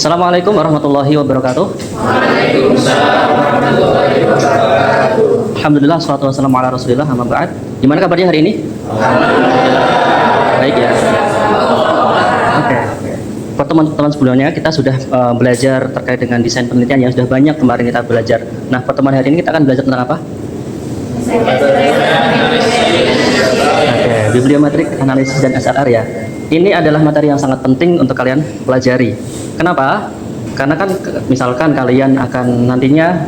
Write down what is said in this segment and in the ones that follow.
Assalamualaikum warahmatullahi wabarakatuh. Waalaikumsalam warahmatullahi wabarakatuh. Alhamdulillah, salatu wassalamu ala rasulillah, amma ba'd. Gimana kabarnya hari ini? Baik ya. Oke. Pertemuan sebelumnya kita sudah belajar terkait dengan desain penelitian yang sudah banyak kemarin kita belajar. Nah, pertemuan hari ini kita akan belajar tentang apa? Oke, bibliometrik analisis dan SLR ya. Ini adalah materi yang sangat penting untuk kalian pelajari. Kenapa? Karena kan misalkan kalian akan nantinya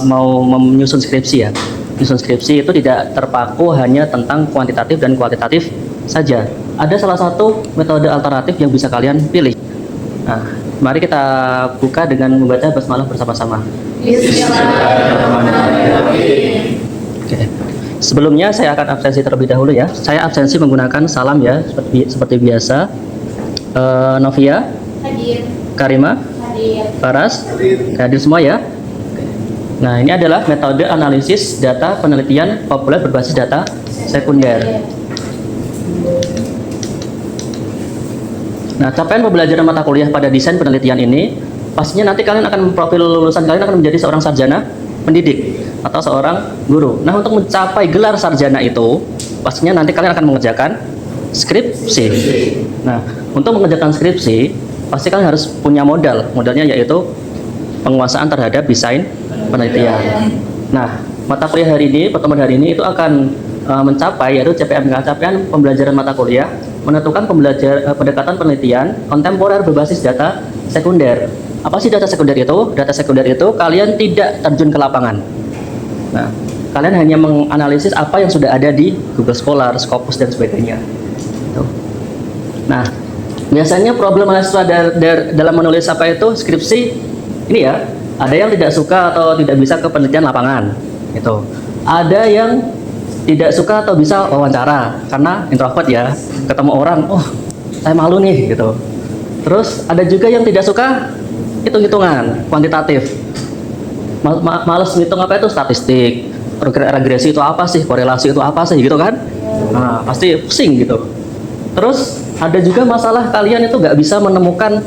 mau menyusun skripsi ya. Menyusun skripsi itu tidak terpaku hanya tentang kuantitatif dan kualitatif saja. Ada salah satu metode alternatif yang bisa kalian pilih. Nah, mari kita buka dengan membaca basmalah bersama-sama. Oke. Sebelumnya saya akan absensi terlebih dahulu ya. Saya absensi menggunakan salam ya, seperti biasa. Novia, Hadir. Karima, Hadir. Faras, hadir semua ya. Nah, ini adalah metode analisis data penelitian populer berbasis data sekunder. Nah, capaian pembelajaran mata kuliah pada desain penelitian ini pastinya nanti kalian akan profil lulusan kalian akan menjadi seorang sarjana pendidik atau seorang guru. Nah, untuk mencapai gelar sarjana itu pastinya nanti kalian akan mengerjakan skripsi. Nah, untuk mengerjakan skripsi pasti kalian harus punya modal. Modalnya yaitu penguasaan terhadap desain penelitian. Nah, mata kuliah hari ini, pertemuan hari ini itu akan mencapai yaitu CPMK, capaian pembelajaran mata kuliah menentukan pendekatan penelitian kontemporer berbasis data sekunder. Apa sih data sekunder itu? Data sekunder itu kalian tidak terjun ke lapangan. Nah, kalian hanya menganalisis apa yang sudah ada di Google Scholar, Scopus dan sebagainya. Tuh. Nah, biasanya problem mahasiswa dalam menulis apa itu skripsi ini ya, ada yang tidak suka atau tidak bisa ke penelitian lapangan, gitu. Ada yang tidak suka atau bisa wawancara karena introvert ya, ketemu orang, oh saya malu nih, gitu. Terus ada juga yang tidak suka hitung-hitungan kuantitatif, males ngitung apa itu statistik, regresi itu apa sih, korelasi itu apa sih, gitu kan? Nah, pasti pusing gitu. Terus ada juga masalah kalian itu nggak bisa menemukan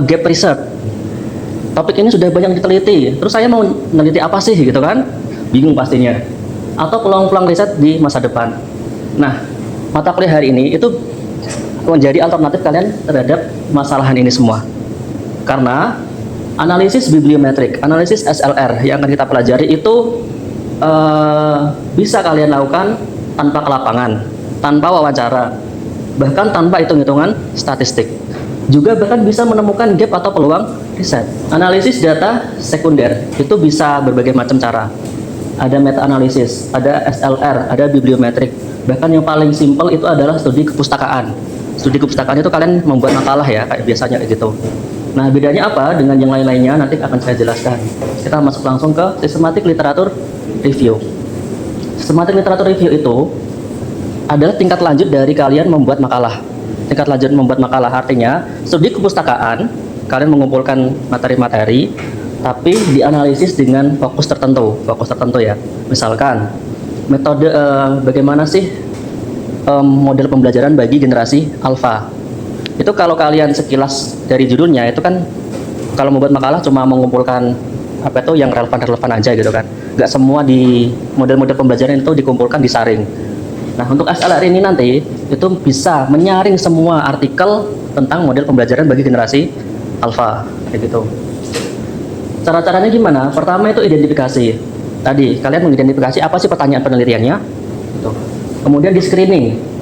gap research. Topik ini sudah banyak diteliti, terus saya mau meneliti apa sih, gitu kan? Bingung pastinya. Atau peluang-peluang riset di masa depan. Nah, mata kuliah hari ini itu menjadi alternatif kalian terhadap masalahan ini semua. Karena analisis bibliometrik, analisis SLR yang akan kita pelajari itu bisa kalian lakukan tanpa ke lapangan, tanpa wawancara, bahkan tanpa hitung-hitungan statistik. Juga bahkan bisa menemukan gap atau peluang riset. Analisis data sekunder itu bisa berbagai macam cara. Ada meta analisis, ada SLR, ada bibliometrik. Bahkan yang paling simpel itu adalah studi kepustakaan. Studi kepustakaan itu kalian membuat makalah ya, kayak biasanya kayak gitu. Nah, bedanya apa dengan yang lain-lainnya nanti akan saya jelaskan. Kita masuk langsung ke sistematik literatur review. Sistematik literatur review itu adalah tingkat lanjut dari kalian membuat makalah. Tingkat lanjut membuat makalah artinya studi kepustakaan, kalian mengumpulkan materi-materi tapi dianalisis dengan fokus tertentu ya. Misalkan metode bagaimana sih model pembelajaran bagi generasi alfa. Itu kalau kalian sekilas dari judulnya itu kan kalau membuat makalah cuma mengumpulkan apa itu yang relevan aja gitu kan. Nggak semua di model-model pembelajaran itu dikumpulkan disaring. Nah, untuk SLR ini nanti itu bisa menyaring semua artikel tentang model pembelajaran bagi generasi alfa kayak gitu. Cara-caranya gimana? Pertama itu identifikasi. Tadi kalian mengidentifikasi apa sih pertanyaan penelitiannya. Gitu. Kemudian di screening.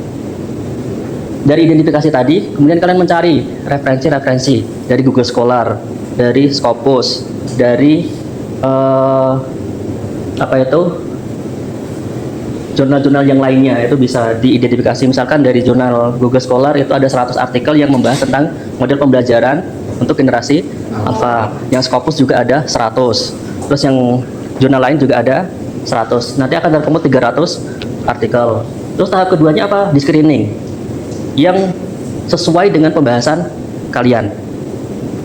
Dari identifikasi tadi, kemudian kalian mencari referensi-referensi dari Google Scholar, dari Scopus, dari jurnal-jurnal yang lainnya. Itu bisa diidentifikasi. Misalkan dari jurnal Google Scholar itu ada 100 artikel yang membahas tentang model pembelajaran untuk generasi alpha. Yang Scopus juga ada 100. Terus yang jurnal lain juga ada 100. Nanti akan terkumpul 300 artikel. Terus tahap keduanya apa? Di screening. Yang sesuai dengan pembahasan kalian.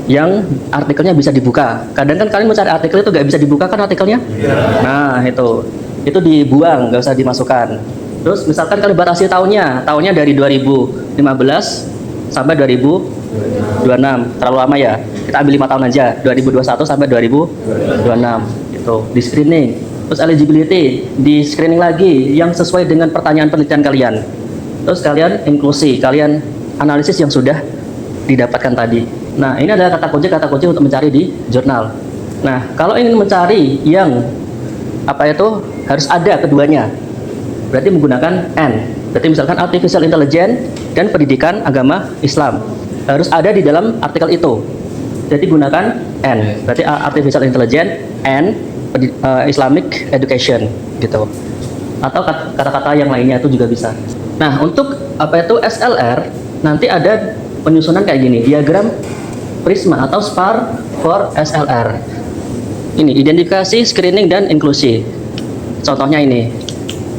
Yang artikelnya bisa dibuka. Kadang kan kalian mencari artikel itu nggak bisa dibuka kan artikelnya? Nah, itu dibuang, nggak usah dimasukkan. Terus misalkan kalian batasi tahunnya dari 2015 sampai 2026. Terlalu lama ya. Kita ambil 5 tahun aja, 2021 sampai 2026. Gitu. Di screening. Terus eligibility, di screening lagi yang sesuai dengan pertanyaan penelitian kalian. Terus kalian inklusi, kalian analisis yang sudah didapatkan tadi. Nah, ini adalah kata kunci untuk mencari di jurnal. Nah, kalau ingin mencari yang harus ada keduanya, berarti menggunakan N. Berarti misalkan artificial intelligence dan pendidikan agama Islam harus ada di dalam artikel itu. Jadi gunakan N. Berarti artificial intelligence and Islamic education gitu. Atau kata-kata yang lainnya itu juga bisa. Nah, untuk SLR nanti ada penyusunan kayak gini, diagram prisma atau SPAR for SLR. Ini identifikasi, screening dan inklusi. Contohnya ini.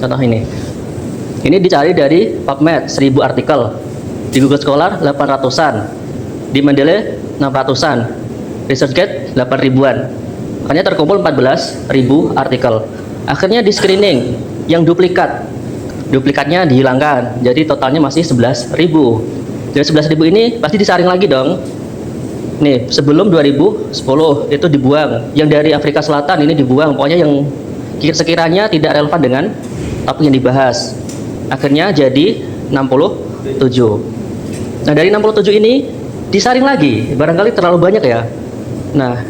Contoh ini. Ini dicari dari PubMed 1000 artikel. Di Google Scholar 800-an. Di Mendeley 600-an. ResearchGate 8.000-an. Makanya terkumpul 14.000 artikel. Akhirnya di screening yang duplikat. Duplikatnya dihilangkan. Jadi totalnya masih 11.000. Dari 11.000 ini pasti disaring lagi dong. Nih, sebelum 2010 itu dibuang. Yang dari Afrika Selatan ini dibuang. Pokoknya yang sekiranya tidak relevan dengan topik yang dibahas. Akhirnya jadi 67. Nah, dari 67 ini disaring lagi. Barangkali terlalu banyak ya. Nah,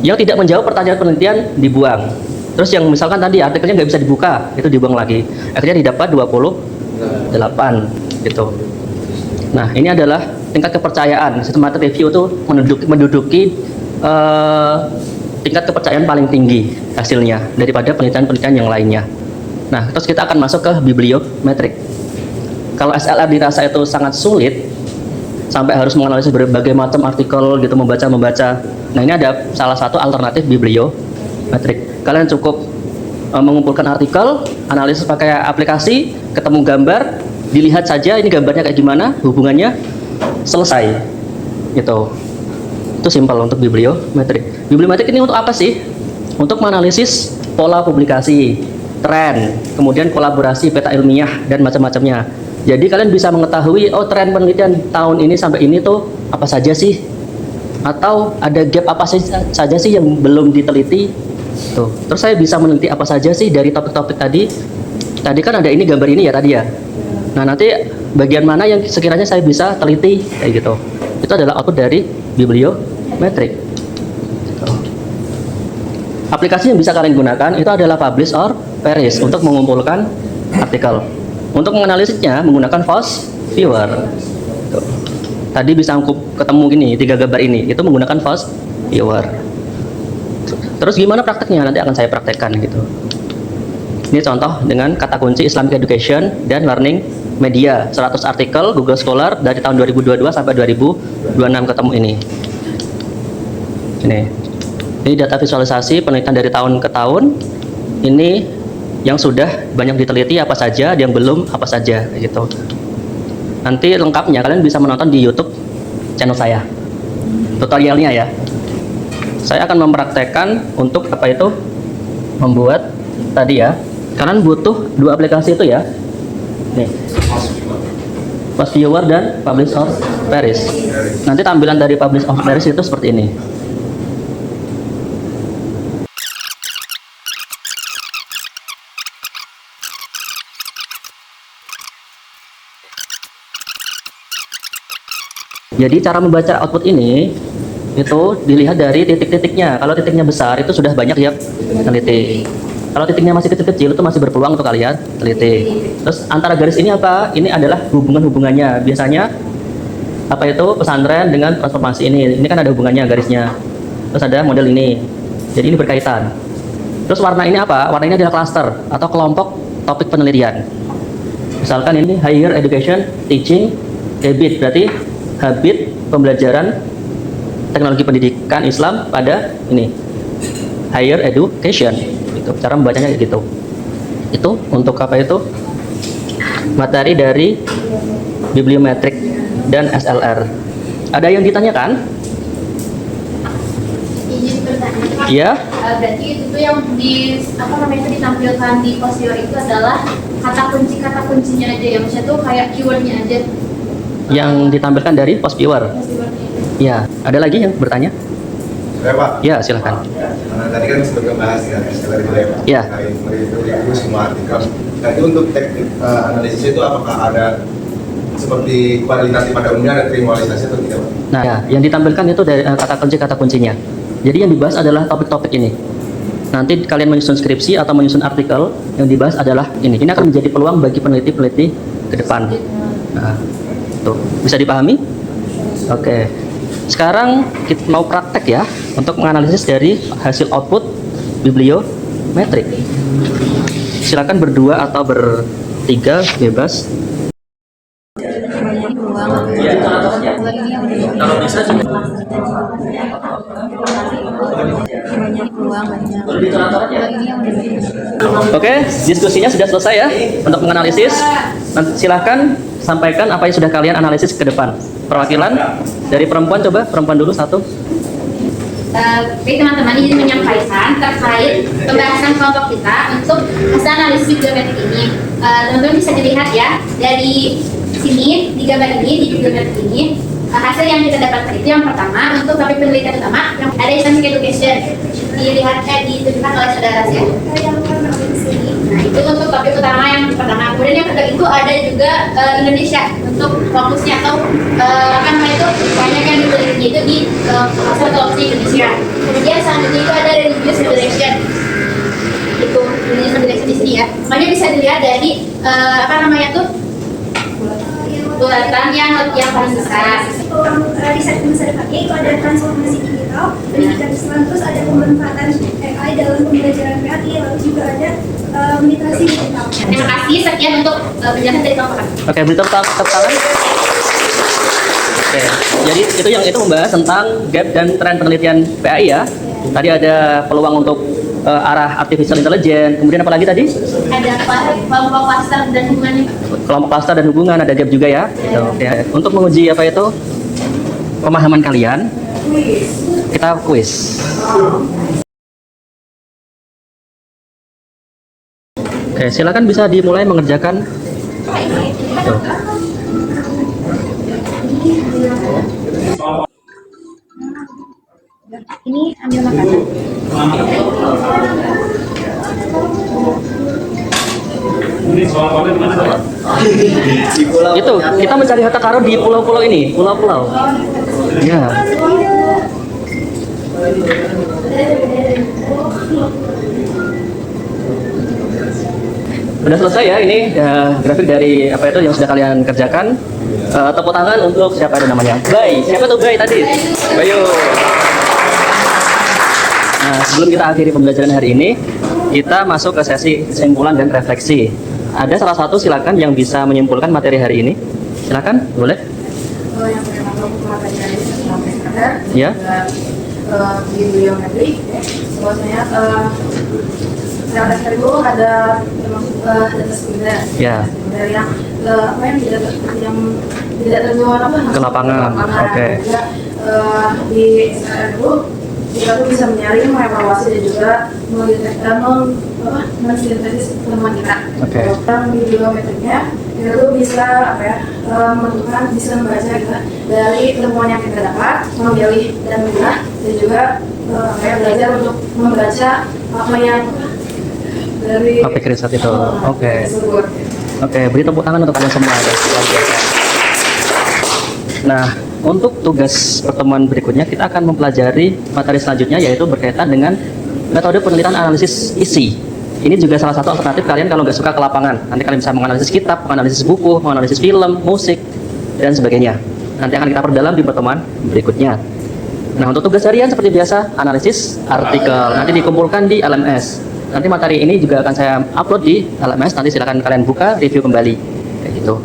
yang tidak menjawab pertanyaan penelitian dibuang. Terus yang misalkan tadi artikelnya nggak bisa dibuka, itu dibuang lagi. Akhirnya didapat 28 gitu. Nah, ini adalah tingkat kepercayaan. Systematic review itu menduduki tingkat kepercayaan paling tinggi hasilnya daripada penelitian-penelitian yang lainnya. Nah, terus kita akan masuk ke bibliometrik. Kalau SLR dirasa itu sangat sulit, sampai harus menganalisis berbagai macam artikel gitu, membaca. Nah, ini ada salah satu alternatif bibliometrik. Kalian cukup mengumpulkan artikel, analisis pakai aplikasi, ketemu gambar, dilihat saja ini gambarnya kayak gimana, hubungannya, selesai. Gitu. Itu simpel untuk bibliometrik. Bibliometrik ini untuk apa sih? Untuk menganalisis pola publikasi, tren, kemudian kolaborasi, peta ilmiah, dan macam-macamnya. Jadi kalian bisa mengetahui, oh tren penelitian tahun ini sampai ini tuh apa saja sih? Atau ada gap apa saja sih yang belum diteliti? Tuh. Terus saya bisa meneliti apa saja sih dari topik-topik tadi. Tadi kan ada ini gambar ini ya tadi ya. Nah, nanti bagian mana yang sekiranya saya bisa teliti kayak gitu. Itu adalah output dari bibliometrik. Aplikasi yang bisa kalian gunakan itu adalah Publish or Perish untuk mengumpulkan artikel. Untuk menganalisisnya menggunakan Fast Viewer. Tadi bisa ketemu gini 3 gambar ini, itu menggunakan Fast Viewer. Terus gimana prakteknya? Nanti akan saya praktekkan gitu. Ini contoh dengan kata kunci Islamic Education dan Learning Media, 100 artikel Google Scholar dari tahun 2022 sampai 2026 ketemu ini. Ini data visualisasi penelitian dari tahun ke tahun. Ini yang sudah banyak diteliti apa saja, yang belum apa saja gitu. Nanti lengkapnya kalian bisa menonton di YouTube channel saya. Tutorialnya ya. Saya akan mempraktekkan untuk membuat tadi ya. Kalian butuh 2 aplikasi itu ya. Nih. Fast Viewer dan Publish or Perish. Nanti tampilan dari Publish or Perish itu seperti ini. Jadi cara membaca output ini itu dilihat dari titik-titiknya. Kalau titiknya besar itu sudah banyak yang teliti. Kalau titiknya masih kecil-kecil itu masih berpeluang untuk kalian teliti. Terus antara garis ini apa? Ini adalah hubungan-hubungannya. Biasanya pesantren dengan transformasi ini. Ini kan ada hubungannya garisnya. Terus ada model ini. Jadi ini berkaitan. Terus warna ini apa? Warna ini adalah cluster atau kelompok topik penelitian. Misalkan ini Higher Education Teaching Habit, berarti habit pembelajaran teknologi pendidikan Islam pada ini higher education. Itu cara membacanya kayak gitu. Itu untuk materi dari bibliometrik dan SLR. Ada yang ditanyakan? Izin bertanya Pak. Iya. Berarti itu yang ditampilkan di posterior itu adalah kata kuncinya aja ya, maksudnya tuh kayak keywordnya aja. yang ditampilkan dari post viewer. Ya, ada lagi yang bertanya? Ya Pak. Ya, silahkan. Karena tadi kan sempat ngebahas ya, dari mulai Pak. Ya. Mereview semua artikel. Jadi untuk teknik analisis itu apakah ada seperti nanti pada umumnya ada kriminalisasi atau tidak Pak? Nah, ya, yang ditampilkan itu dari kata kuncinya. Jadi yang dibahas adalah topik-topik ini. Nanti kalian menyusun skripsi atau menyusun artikel, yang dibahas adalah ini. Ini akan menjadi peluang bagi peneliti-peneliti ke depan. Nah, tuh, bisa dipahami? Oke. Sekarang kita mau praktek ya untuk menganalisis dari hasil output bibliometrik. Silakan berdua atau bertiga bebas. Kalau bisa Oke, diskusinya sudah selesai ya untuk menganalisis. Silahkan sampaikan apa yang sudah kalian analisis ke depan. Perwakilan dari perempuan, coba perempuan dulu satu. Baik teman-teman, izin menyampaikan terkait pembahasan kelompok kita untuk hasil analisis bibliometrik ini. Teman-teman bisa dilihat ya dari sini di gambar ini di bibliometrik ini. Hasil yang kita dapatkan itu yang pertama untuk topik penelitian utama yang ada Islamic Education ditunjukkan oleh saudara saya. Nah itu untuk topik utama yang pertama. Kemudian yang kedua itu ada juga Indonesia untuk fokusnya atau apa namanya itu banyak yang diteliti itu di masalah korupsi Indonesia. Kemudian selanjutnya itu ada religious moderation. Itu religious moderation di sini ya. Makanya bisa dilihat dari apa namanya tuh bulatan yang paling besar. Riset masa depannya itu ada transformasi digital, pendidikan Islam, terus ada pemanfaatan AI dalam pembelajaran PAI, lalu juga ada literasi digital. Terima kasih, sekian untuk penjelasan dari kelompok kami. Oke, beri tepuk tangan. Oke, jadi itu membahas tentang gap dan tren penelitian PAI ya. Tadi ada peluang untuk arah artificial intelligence. Kemudian apa lagi tadi? Ada kelompok klaster dan hubungannya. Kelompok klaster dan hubungan, ada gap juga ya. Ya. Untuk menguji apa itu pemahaman kalian, kita kuis. Oke, silakan bisa dimulai mengerjakan. Tuh. Ini ambil makanan. Itu kita mencari harta karun di pulau-pulau ini, pulau-pulau. Ya. Sudah selesai ya ini grafik dari apa itu yang sudah kalian kerjakan. Tepuk tangan untuk siapa itu namanya? Bay. Siapa tuh Bay tadi? Bayu. Nah, sebelum kita akhiri pembelajaran hari ini, kita masuk ke sesi kesimpulan dan refleksi. Ada salah satu silakan yang bisa menyimpulkan materi hari ini. Silakan, boleh? Yang pertama materi Ya. bibliometrik, bahwasanya data itu ada data sekunder, Ya. dari yang apa yang tidak terjual apa Ke lapangan. Oke. Juga, di SKR itu kita tuh bisa menyaring, mengevaluasi dan juga mensintesis temuan kita. Oke. Tentang bibliometriknya kita tuh bisa menentukan, bisa membaca gitu, dari temuan yang kita dapat, memilih dan memilah, dan juga belajar untuk membaca apa yang dari Topik riset itu. Oke. tersebut. Oke, beri tepuk tangan untuk kalian semua. Luar biasa. Nah, untuk tugas pertemuan berikutnya kita akan mempelajari materi selanjutnya, yaitu berkaitan dengan metode penelitian analisis isi. Ini juga salah satu alternatif kalian kalau nggak suka ke lapangan. Nanti kalian bisa menganalisis kitab, menganalisis buku, menganalisis film, musik, dan sebagainya. Nanti akan kita perdalam di pertemuan berikutnya. Nah, untuk tugas harian seperti biasa, analisis artikel. Nanti dikumpulkan di LMS. Nanti materi ini juga akan saya upload di LMS. Nanti silakan kalian buka, review kembali. Kayak gitu.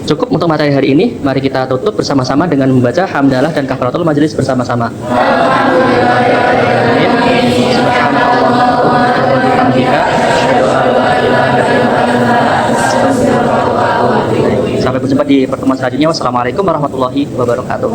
Cukup untuk materi hari ini. Mari kita tutup bersama-sama dengan membaca hamdalah dan kafaratul majelis bersama-sama. Sampai berjumpa di pertemuan selanjutnya. Wassalamualaikum warahmatullahi wabarakatuh.